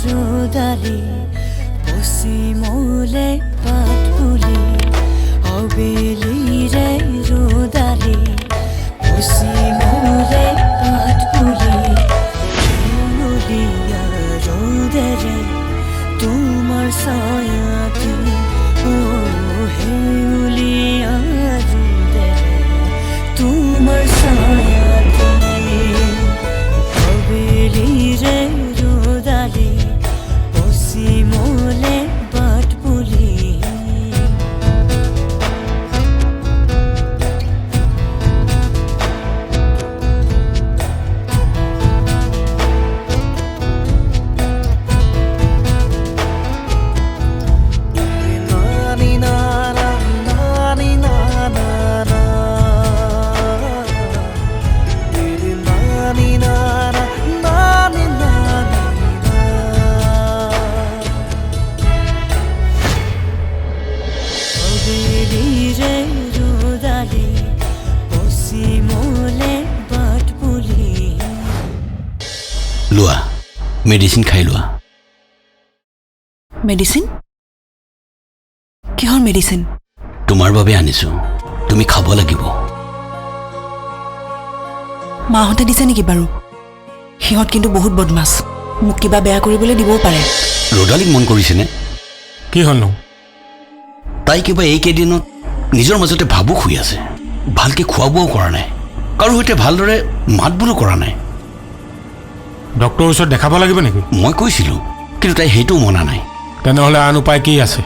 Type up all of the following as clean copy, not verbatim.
रोदाले पश्चिमले पात पुली अबेली रे रोदाले पश्चिमले पात पुली हेउलिया रोदे रे तुमार सायाती ओ हेउलिया रोदे रे तुमार सायाती अबेली रे रोदाले पश्चिमले पात पुली লোৱা মেডিচিন খাই লোৱা মেডিচিন কিহৰ মেডিচিন তোমাৰ বাবে আনিছো তুমি খাব লাগিব মাহঁতে দিছে নেকি বাৰু সিহঁত কিন্তু বহুত বদমাছ মোক কিবা বেয়া কৰিবলৈ দিবও পাৰে ৰদালিক মন কৰিছেনে কি হলনো তাই কিবা এইকেইদিনত নিজৰ মাজতে ভাবুক হৈ আছে ভালকৈ খোৱা বোৱাও কৰা নাই কাৰো সৈতে ভালদৰে মাত বোলো কৰা নাই ডক্টৰৰ ওচৰত দেখাব লাগিব নেকি মই কৈছিলোঁ কিন্তু তাই সেইটো মনা নাই তেনেহ'লে আন উপায় কি আছে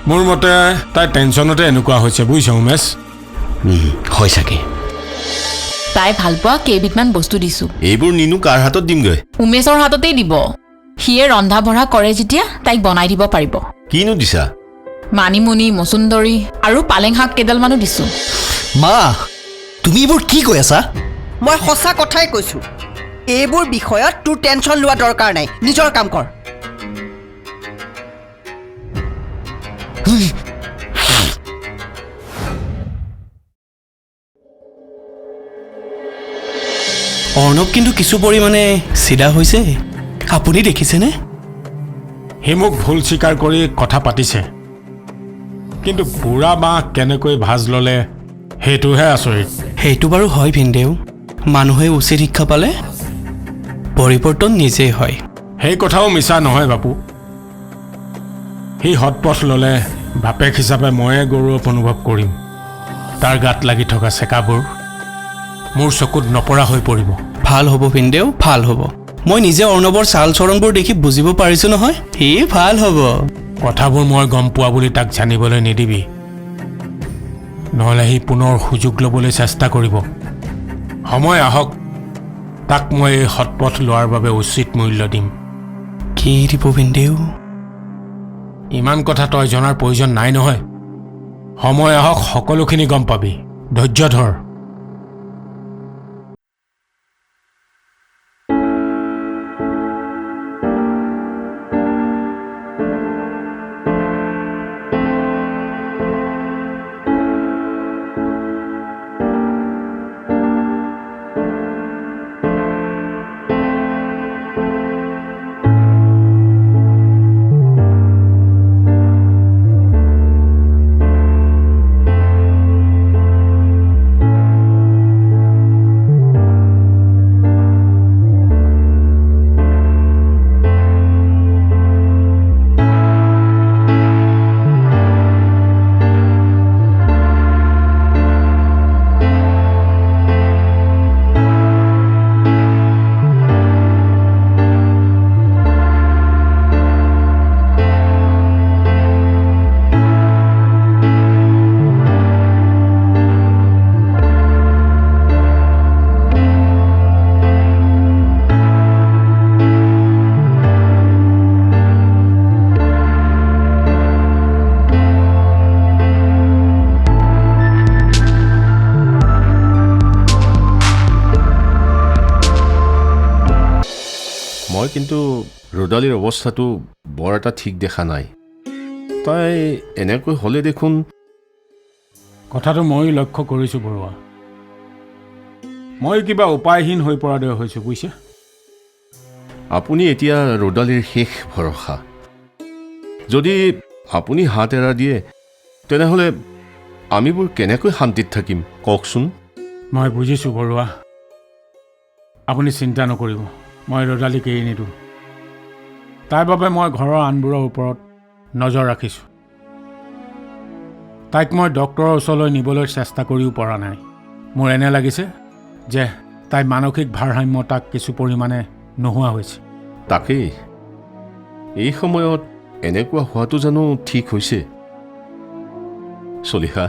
মোৰ মতে তাই টেনশ্যনতে এনেকুৱা হৈছে বুজিছ উমেশ হয় চাগে তাই ভাল পোৱা কেইবিধমান বস্তু দিছোঁ এইবোৰ নিনো কাৰ হাতত দিমগৈ উমেশৰ হাততেই দিব সিয়ে ৰন্ধা বঢ়া কৰে যেতিয়া তাইক বনাই দিব পাৰিব কিনো দিছা মানিমুনি মচুন্দৰী আৰু পালেং শাক কেইডালমানো দিছোঁ মা তুমি এইবোৰ কি কৈ আছা মই সঁচা কথাই কৈছোঁ এইবোৰ বিষয়ত তোৰ টেনশ্যন লোৱা দৰকাৰ নাই নিজৰ কাম কৰ অৰ্ণৱ কিন্তু কিছু পৰিমাণে চিধা হৈছে আপুনি দেখিছেনে সি মোক ভুল স্বীকাৰ কৰি কথা পাতিছে কিন্তু বুঢ়া বাঁহ কেনেকৈ ভাজ ল'লে সেইটোহে আচৰিত সেইটো বাৰু হয় ভিনদেউ মানুহে উচিত শিক্ষা পালে পৰিৱৰ্তন নিজেই হয় সেই কথাও মিছা নহয় বাপু সি সৎপথ ল'লে বাপেক হিচাপে ময়ে গৌৰৱ অনুভৱ কৰিম তাৰ গাত লাগি থকা চেকাবোৰ মোৰ চকুত নপৰা হৈ পৰিব ভাল হ'ব ভিনদেউ ভাল হ'ব মই নিজে অৰ্ণৱৰ চাল চৰণবোৰ দেখি বুজিব পাৰিছোঁ নহয় সি ভাল হ'ব কথাবোৰ মই গম পোৱা বুলি তাক জানিবলৈ নিদিবি নহ'লে সি পুনৰ সুযোগ ল'বলৈ চেষ্টা কৰিব সময় আহক তাক মই এই সৎপথ লোৱাৰ বাবে উচিত মূল্য দিম কি দিব ভিনদেউ ইমান কথা তই জনাৰ প্ৰয়োজন নাই নহয় সময় আহক সকলোখিনি গম পাবি ধৈৰ্য ধৰ মই কিন্তু ৰোদালিৰ অৱস্থাটো বৰ এটা ঠিক দেখা নাই তাই এনেকৈ হ'লে দেখোন কথাটো মই লক্ষ্য কৰিছোঁ বৰুৱা মই কিবা উপায়হীন হৈ পৰা দৰে হৈছোঁ বুজিছে আপুনি এতিয়া ৰদালিৰ শেষ ভৰসা। যদি আপুনি হাত এৰা দিয়ে তেনেহ'লে আমিবোৰ কেনেকৈ শান্তিত থাকিম কওকচোন। মই বুজিছোঁ বৰুৱা, আপুনি চিন্তা নকৰিব, মই ৰদালিক এৰি নিদিওঁ। তাইৰ বাবে মই ঘৰৰ আনবোৰৰ ওপৰত নজৰ ৰাখিছোঁ। তাইক মই ডক্টৰৰ ওচৰলৈ নিবলৈ চেষ্টা কৰিও পৰা নাই। মোৰ এনে লাগিছে যে তাইৰ মানসিক ভাৰসাম্যতাক কিছু পৰিমাণে নোহোৱা হৈছে। তাকেই, এই সময়ত এনেকুৱা হোৱাটো জানো ঠিক হৈছে? চলিহা,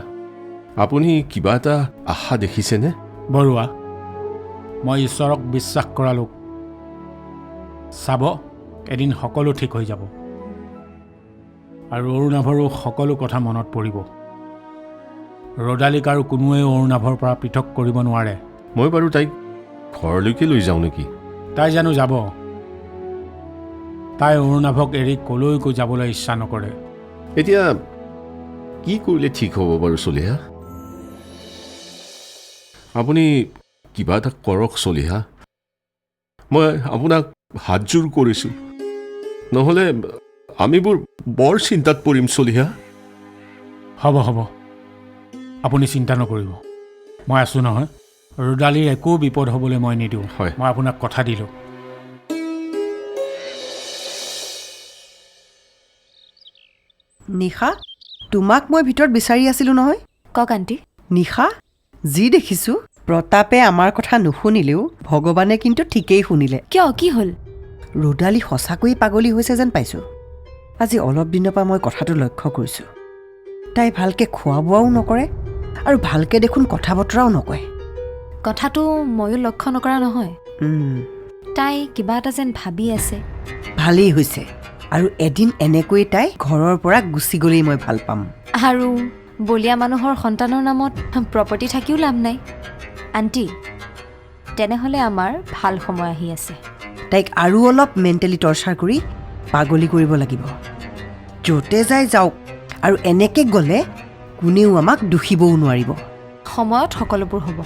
আপুনি কিবা এটা আশা দেখিছেনে? বৰুৱা, মই ঈশ্বৰক বিশ্বাস কৰা লোক। চাব, এদিন সকলো ঠিক হৈ যাব আৰু অৰুণাভৰো সকলো কথা মনত পৰিব। ৰদালিক আৰু কোনোৱে অৰুণাভৰ পৰা পৃথক কৰিব নোৱাৰে। মই বাৰু তাইক ঘৰলৈকে লৈ যাওঁ নেকি? তাই জানো যাব? তাই অৰুণাভক এৰি কলৈকো যাবলৈ ইচ্ছা নকৰে। এতিয়া কি কৰিলে ঠিক হ'ব বাৰু চলিহা? আপুনি কিবা এটা কৰক চলিহা, মই আপোনাক হাতযোৰ কৰিছোঁ। নহ'লে আমিবোৰ বৰ চিন্তাত পৰিম চলিহা। হ'ব হ'ব, আপুনি চিন্তা নকৰিব, মই আছোঁ নহয়। ৰদালিৰ একো বিপদ হ'বলৈ মই নিদিওঁ। হয়। মই আপোনাক কথা দিলোঁ। নিশা, তোমাক মই ভিতৰত বিচাৰি আছিলোঁ নহয়। কওক আণ্টি। নিশা, যি দেখিছোঁ প্ৰতাপে আমাৰ কথা নুশুনিলেও ভগৱানে কিন্তু ঠিকেই শুনিলে। কিয়, কি হ'ল? ৰদালি সঁচাকৈয়ে পাগলী হৈছে যেন পাইছোঁ। আজি অলপ দিনৰ পৰা মই কথাটো লক্ষ্য কৰিছোঁ। তাই ভালকৈ খোৱা বোৱাও নকৰে আৰু ভালকৈ দেখোন কথা বতৰাও নকয়। কথাটো ময়ো লক্ষ্য নকৰা নহয়। তাই কিবা এটা যেন ভাবি আছে। ভালেই হৈছে, আৰু এদিন এনেকৈ তাই ঘৰৰ পৰা গুচি গ'লেই মই ভাল পাম। আৰু বলীয়া মানুহৰ সন্তানৰ নামত প্ৰপাৰ্টি থাকিও লাভ নাই। আণ্টি, তেনেহ'লে আমাৰ ভাল সময় আহি আছে। তাইক আৰু অলপ মেণ্টেলি টৰ্চাৰ কৰি পাগলী কৰিব লাগিব। য'তে যায় যাওক, আৰু এনেকৈ গ'লে কোনেও আমাক দুখিবও নোৱাৰিব। সময়ত সকলোবোৰ হ'ব।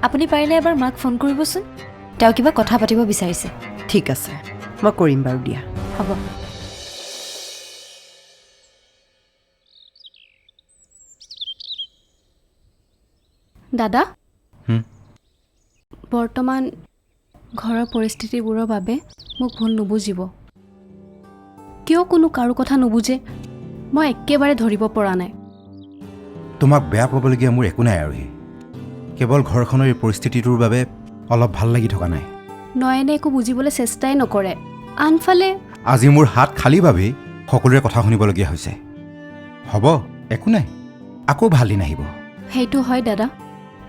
আপুনি পাৰিলে এবাৰ মাক ফোন কৰিবচোন, তেওঁ কিবা কথা পাতিব বিচাৰিছে। ঠিক আছে, মই কৰিম বাৰু দিয়া। হ'ব। দাদা, বৰ্তমান ঘৰৰ পৰিস্থিতিবোৰৰ বাবে মোক ভুল নুবুজিব। কিয় কোনো কাৰো কথা নুবুজে মই একেবাৰে ধৰিব পৰা নাই। তোমাক বেয়া পাবলগীয়া মোৰ একো নাই আৰোহী। কেৱল ঘৰখনৰ এই পৰিস্থিতিটোৰ বাবে অলপ ভাল লাগি থকা নাই। নয়নে একো বুজিবলৈ চেষ্টাই নকৰে। আনফালে আজি মোৰ হাত খালী বাবেই সকলোৰে কথা শুনিবলগীয়া হৈছে। হ'ব, একো নাই, আকৌ ভাল দিন আহিব। সেইটো হয় দাদা।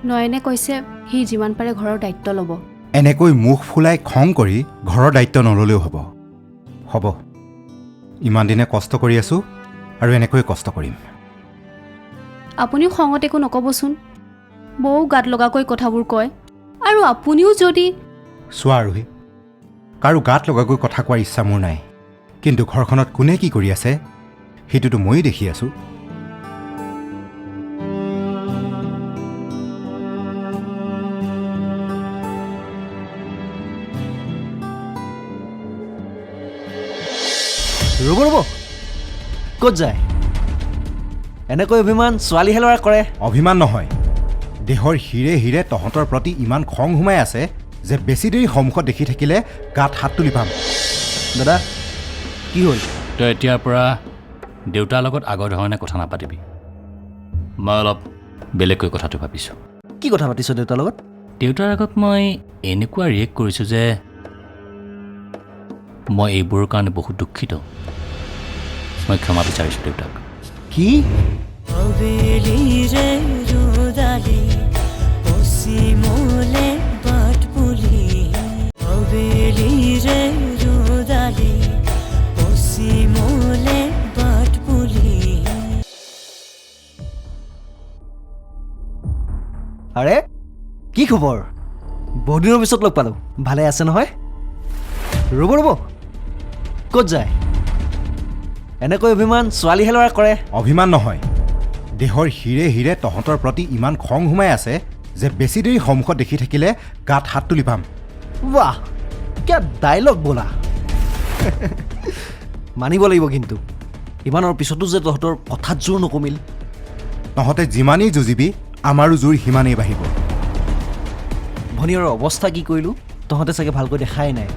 নয়নে কৈছে সি যিমান পাৰে ঘৰৰ দায়িত্ব ল'ব। এনেকৈ মুখ ফুলাই খং কৰি ঘৰৰ দায়িত্ব নল'লেও হ'ব। হ'ব, ইমান দিনে কষ্ট কৰি আছোঁ আৰু এনেকৈ কষ্ট কৰিম। আপুনিও খঙত একো নক'বচোন। বৌ গাত লগাকৈ কথাবোৰ কয়, আৰু আপুনিও যদি চোৱা আৰোহী, কাৰো গাত লগাকৈ কথা কোৱাৰ ইচ্ছা মোৰ নাই, কিন্তু ঘৰখনত কোনে কি কৰি আছে সেইটোতো ময়ো দেখি আছোঁ। ৰ'ব ৰ'ব, ক'ত যায়? এনেকৈ অভিমান ছোৱালীহে ল'ৰা কৰে। অভিমান নহয়, দেহৰ হিৰে হিৰে তহঁতৰ প্ৰতি ইমান খং সোমাই আছে যে বেছি দেৰি সন্মুখত দেখি থাকিলে গাত হাত তুলি পাম। দাদা, কি হ'ল? তই এতিয়াৰ পৰা দেউতাৰ লগত আগৰ ধৰণে কথা নাপাতিবি। মই অলপ বেলেগকৈ কথাটো ভাবিছোঁ। কি কথা পাতিছ দেউতাৰ লগত? দেউতাৰ আগত মই এনেকুৱা ৰিয়েক্ট কৰিছোঁ যে মই এইবোৰৰ কাৰণে বহুত দুখিত। মই ক্ষমা বিচাৰিছোঁ দেউতাক। কি? হবেলিৰে ৰদালি পশ্চিমলে বাট বুলি, হবেলিৰে ৰদালি পশ্চিমলে বাট বুলি। আৰে, কি খবৰ? বহুদিনৰ পিছত লগ পালোঁ। ভালে আছে নহয়? ৰ'ব ৰ'ব, ক'ত যায়? এনেকৈ অভিমান ছোৱালীহে ল'ৰা কৰে। অভিমান নহয়, দেহৰ হিৰে হিৰে তহঁতৰ প্ৰতি ইমান খং সোমাই আছে যে বেছি দেৰি সন্মুখত দেখি থাকিলে গাত হাত তুলি পাম। বাহ, কিয় ডাইলগ বোলা মানিব লাগিব কিন্তু ইমানৰ পিছতো যে তহঁতৰ কথাত জোৰ নকমিল তহঁতে যিমানেই যুঁজিবি আমাৰো জোৰ সিমানেই বাঢ়িব ভনীয়ৰ অৱস্থা কি কৰিলোঁ তহঁতে চাগে ভালকৈ দেখাই নাই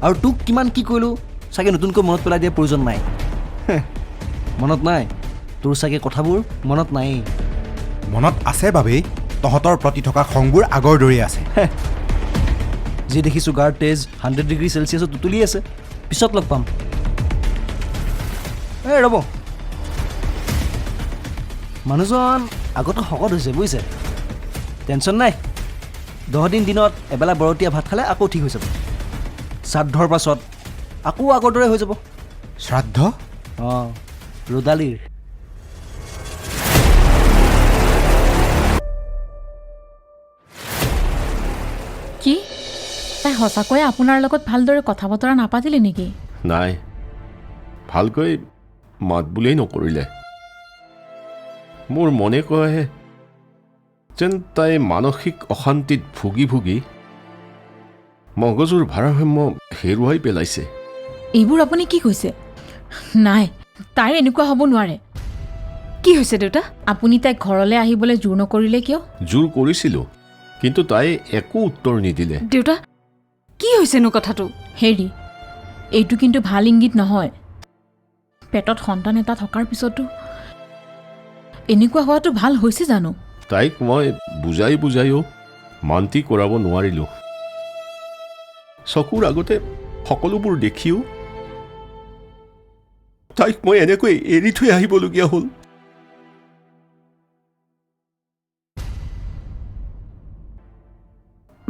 আৰু তোক কিমান কি কৰিলোঁ চাগে নতুনকৈ মনত পেলাই দিয়াৰ প্ৰয়োজন নাই মনত নাই তোৰ চাগে কথাবোৰ মনত নায়েই মনত আছে বাবেই তহঁতৰ প্ৰতি থকা খংবোৰ আগৰ দৰেই আছে যি দেখিছোঁ গাৰ তেজ 100 ডিগ্ৰী চেলচিয়াছত তুতুলি আছে পিছত লগ পাম এই ৰ'ব মানুহজন আগতে শকত হৈছে বুজিছে টেনশ্যন নাই 10 দিন দিনত এবেলা বৰতীয়া ভাত খালে আকৌ ঠিক হৈ যাব শ্ৰাদ্ধৰ পাছত আকৌ আগৰ দৰে হৈ যাব শ্ৰাদ্ধ অঁ ৰুদালিৰ কি তাই সঁচাকৈয়ে আপোনাৰ লগত ভালদৰে কথা বতৰা নাপাতিলে নেকি নাই ভালকৈ মাত বুলিয়েই নকৰিলে মোৰ মনে কয় যেন তাই মানসিক অশান্তিত ভুগি ভুগি মগজুৰ ভাৰসাম্য হেৰুৱাই পেলাইছে এইবোৰ আপুনি কি কৈছে নাই তাইৰ এনেকুৱা হ'ব নোৱাৰে কি হৈছে দেউতা আপুনি তাইক ঘৰলৈ আহিবলৈ জোৰ নকৰিলে কিয় জোৰ কৰিছিলোঁ কিন্তু তাই একো উত্তৰ নিদিলে দেউতা কি হৈছেনো কথাটো হেৰি এইটো কিন্তু ভাল ইংগিত নহয় পেটত সন্তান এটা থকাৰ পিছতো এনেকুৱা হোৱাটো ভাল হৈছে জানো তাইক মই বুজাই বুজাইও মান্তি কৰাব নোৱাৰিলোঁ চকুৰ আগতে সকলোবোৰ দেখিও তাইক মই এনেকৈ এৰি থৈ আহিবলগীয়া হ'ল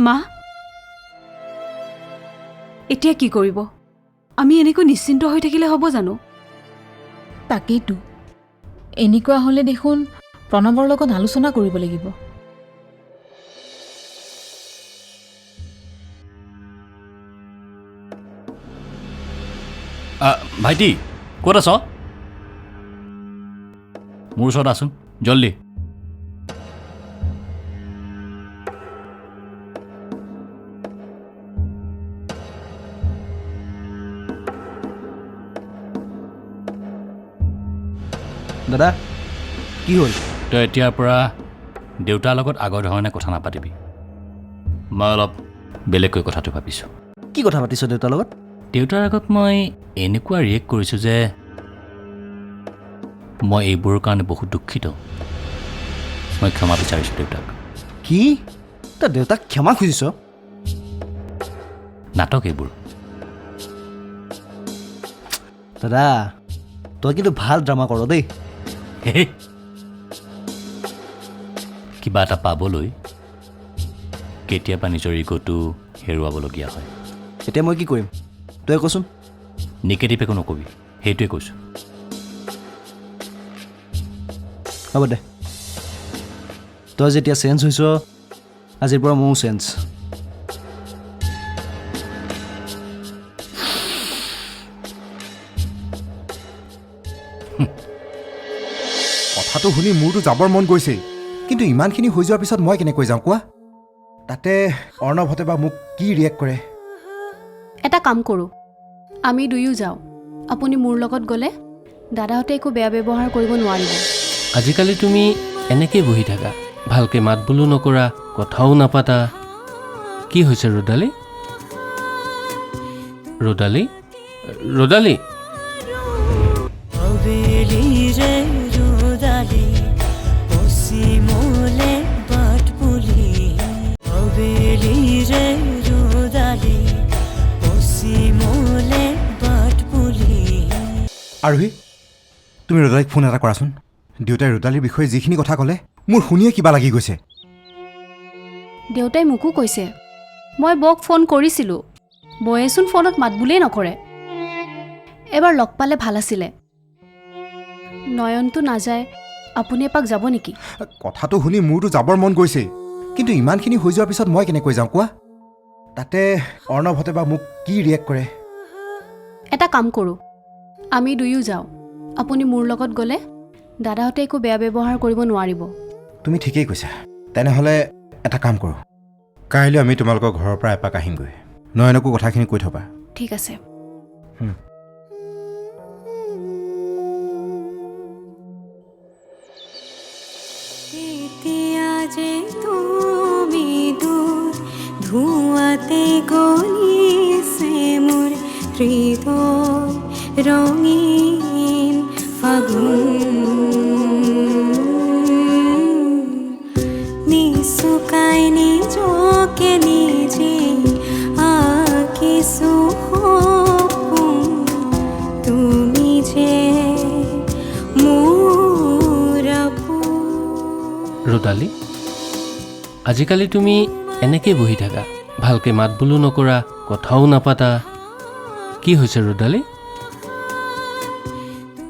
মা এতিয়া কি কৰিব আমি এনেকৈ নিশ্চিন্ত হৈ থাকিলে হ'ব জানো তাকেইতো এনেকুৱা হ'লে দেখোন প্ৰণৱৰ লগত আলোচনা কৰিব লাগিব ভাইটি ক'ত আছ মোৰ ওচৰত আছোন জল্দি দাদা কি হ'ল তই এতিয়াৰ পৰা দেউতাৰ লগত আগৰ ধৰণে কথা নাপাতিবি মই অলপ বেলেগকৈ কথাটো ভাবিছোঁ কি কথা পাতিছ দেউতাৰ লগত দেউতাৰ আগত মই এনেকুৱা ৰিয়েক্ট কৰিছোঁ যে মই এইবোৰৰ কাৰণে বহুত দুখিত মই ক্ষমা বিচাৰিছোঁ দেউতাক কি তই দেউতাক ক্ষমা খুজিছ নাটক এইবোৰ দাদা তই কিন্তু ভাল ড্ৰামা কৰ দেই কিবা এটা পাবলৈ কেতিয়াবা নিজৰ ইগ'টো হেৰুৱাবলগীয়া হয় এতিয়া মই কি কৰিম তই কচোন নিগেটিভ একো নকবি সেইটোৱে কৈছোঁ হ'ব দে তই যেতিয়া চেঞ্জ হৈছ আজিৰ পৰা ময়ো চেঞ্জ কথাটো শুনি মোৰতো যাবৰ মন গৈছে কিন্তু ইমানখিনি হৈ যোৱাৰ পিছত মই কেনেকৈ যাওঁ কোৱা তাতে অৰ্ণৱহঁতে বা মোক কি ৰিয়েক্ট কৰে এটা কাম কৰোঁ আমি দুয়ো যাওঁ আপুনি মোৰ লগত গ'লে দাদাহঁতে একো বেয়া ব্যৱহাৰ কৰিব নোৱাৰিব আজিকালি তুমি এনেকৈ বহি থাকা ভালকৈ মাত বোলো নকৰা কথাও নাপাতা কি হৈছে ৰুদালি ৰুদালি ৰুদালি হবেলি ৰে ৰুদালি পশ্চিমলে বাট বুলি হবেলি ৰে ৰুদালি পশ্চিমলে বাট বুলি আৰোহী তুমি ৰুদালিক ফোন এটা কৰাচোন দেউতাই ৰুদালিৰ বিষয়ে যিখিনি কথা ক'লে মোৰ শুনিয়ে কিবা লাগি গৈছে দেউতাই মোকো কৈছে মই বক ফোন কৰিছিলোঁ বয়েচোন ফোনত মাত বুলিয়েই নকৰে এবাৰ লগ পালে ভাল আছিলে নয়নটো নাযায় আপুনি এপাক যাব নেকি কথাটো শুনি মোৰতো যাবৰ মন গৈছে কিন্তু ইমানখিনি হৈ যোৱাৰ পিছত মই কেনেকৈ যাওঁ কোৱা তাতে অৰ্ণৱহঁতে বা মোক কি ৰিয়েক্ট কৰে এটা কাম কৰোঁ আমি দুয়ো যাওঁ আপুনি মোৰ লগত গ'লে দাদাহঁতে একো বেয়া ব্যৱহাৰ কৰিব নোৱাৰিব তুমি ঠিকেই কৈছা তেনেহ'লে এটা কাম কৰোঁ কাইলৈ আমি তোমালোকৰ ঘৰৰ পৰা এপাক আহিমগৈ নয়নকো কথাখিনি কৈ থবা। ঠিক আছে। এতিয়া যে তুমি দূৰ ধুৱাতে গলিছে মোৰ হৃদয় ৰঙীন ফাগুন নিচুকাই নিজকে নিজে আঁকিছো সপোন তুমি যে মোৰ ৰুদালি, আজিকালি তুমি এনেকৈ বহি থাকা, ভালকৈ মাত বোলো নকৰা, কথাও নাপাতা। কি হৈছে ৰুদালি?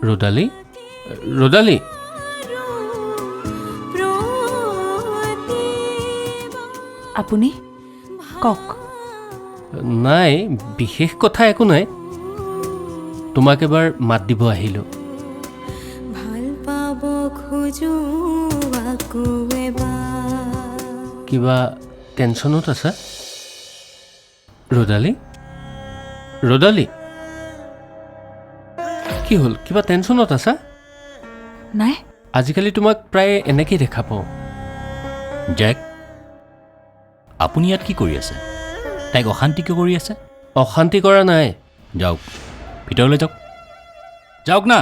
ৰুদালি, ৰুদালি, আপুনি কওক। নাই, বিশেষ কথা একো নাই। তোমাক এবাৰ মাত দিব আহিলোঁ। ভাল পাব খোজো আকৌ এবাৰ কিবা টেনশ্যনত আছা? ৰুদালি, ৰুদালি, কি হ'ল? কিবা টেনশ্যনত আছা? নাই, আজিকালি তোমাক প্ৰায় এনেকেই দেখা পাওঁ। জেক, আপুনি ইয়াত কি কৰি আছে? তাইক অশান্তি কিয় কৰি আছে? অশান্তি কৰা নাই। যাওক, ভিতৰলৈ যাওক। যাওক না,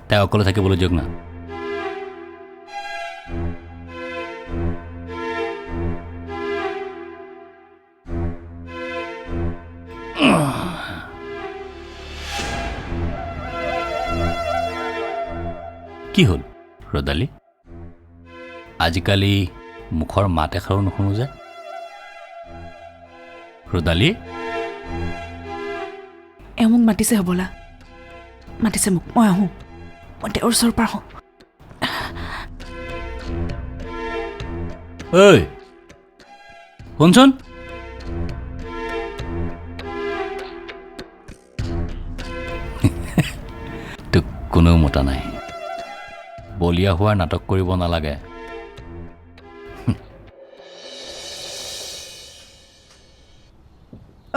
তাই অকলে থাকিবলৈ দিয়ক না। কি হ'ল ৰুদালি? আজিকালি মুখৰ মাত এষাৰো নুশুনো যে। ৰুদালি, এওঁ মোক মাতিছে হ'বলা, মাতিছে মোক। মই আহোঁ, মই তেওঁৰ ওচৰৰ পৰা আহোঁ। ঐ শুনচোন, তোক কোনেও মতা নাই। বলিয়া হোৱাৰ নাটক কৰিব নালাগে।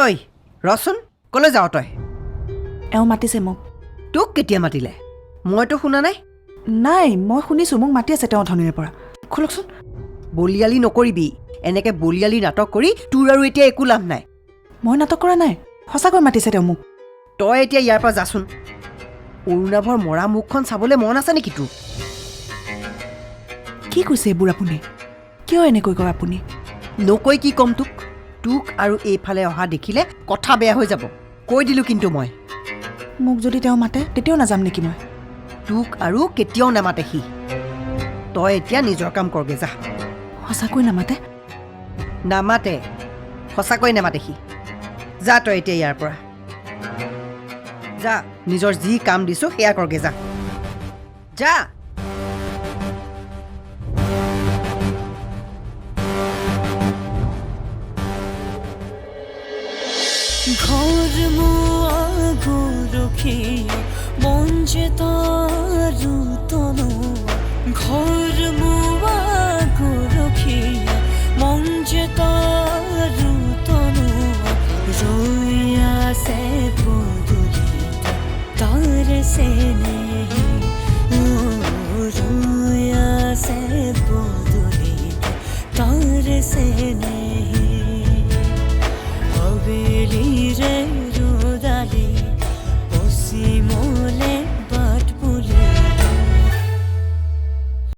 ঐ ৰচোন, ক'লৈ যাৱ তই? এওঁ মাতিছে মোক। তোক কেতিয়া মাতিলে? মইতো শুনা নাই। নাই, মই শুনিছোঁ, মোক মাতি আছে তেওঁ অথনিৰে পৰা। খোলকচোন। বলিয়ালি নকৰিবি। এনেকৈ বলিয়ালি নাটক কৰি তোৰ আৰু এতিয়া একো লাভ নাই। মই নাটক কৰা নাই, সঁচাকৈ মাতিছে তেওঁ মোক। তই এতিয়া ইয়াৰ পৰা যাচোন। অৰুণাভৰ মৰা মুখখন চাবলৈ মন আছে নেকি তোৰ? কি কৈছে এইবোৰ আপুনি? কিয় এনেকৈ কয় আপুনি? নকৈ কি ক'ম তোক? তোক আৰু এইফালে অহা দেখিলে কথা বেয়া হৈ যাব, কৈ দিলোঁ কিন্তু মই। মোক যদি তেওঁ মাতে তেতিয়াও নাযাম নেকি মই? তোক আৰু কেতিয়াও নামাতে সি। তই এতিয়া নিজৰ কাম কৰগে যা। সঁচাকৈ নামাতে? নামাতে, সঁচাকৈ নামাতে সি। যা তই এতিয়া ইয়াৰ পৰা যা, নিজৰ যি কাম দিছোঁ সেয়া কৰগে যা। যা। ঘৰ মোৱা গৰখীয়া মন যে তাৰো তনোৱা ঘৰ মোৱা গৰখীয়া মন যে তাৰো তনোৱা ৰৈ আছে পদূলিতে তাৰ চেনে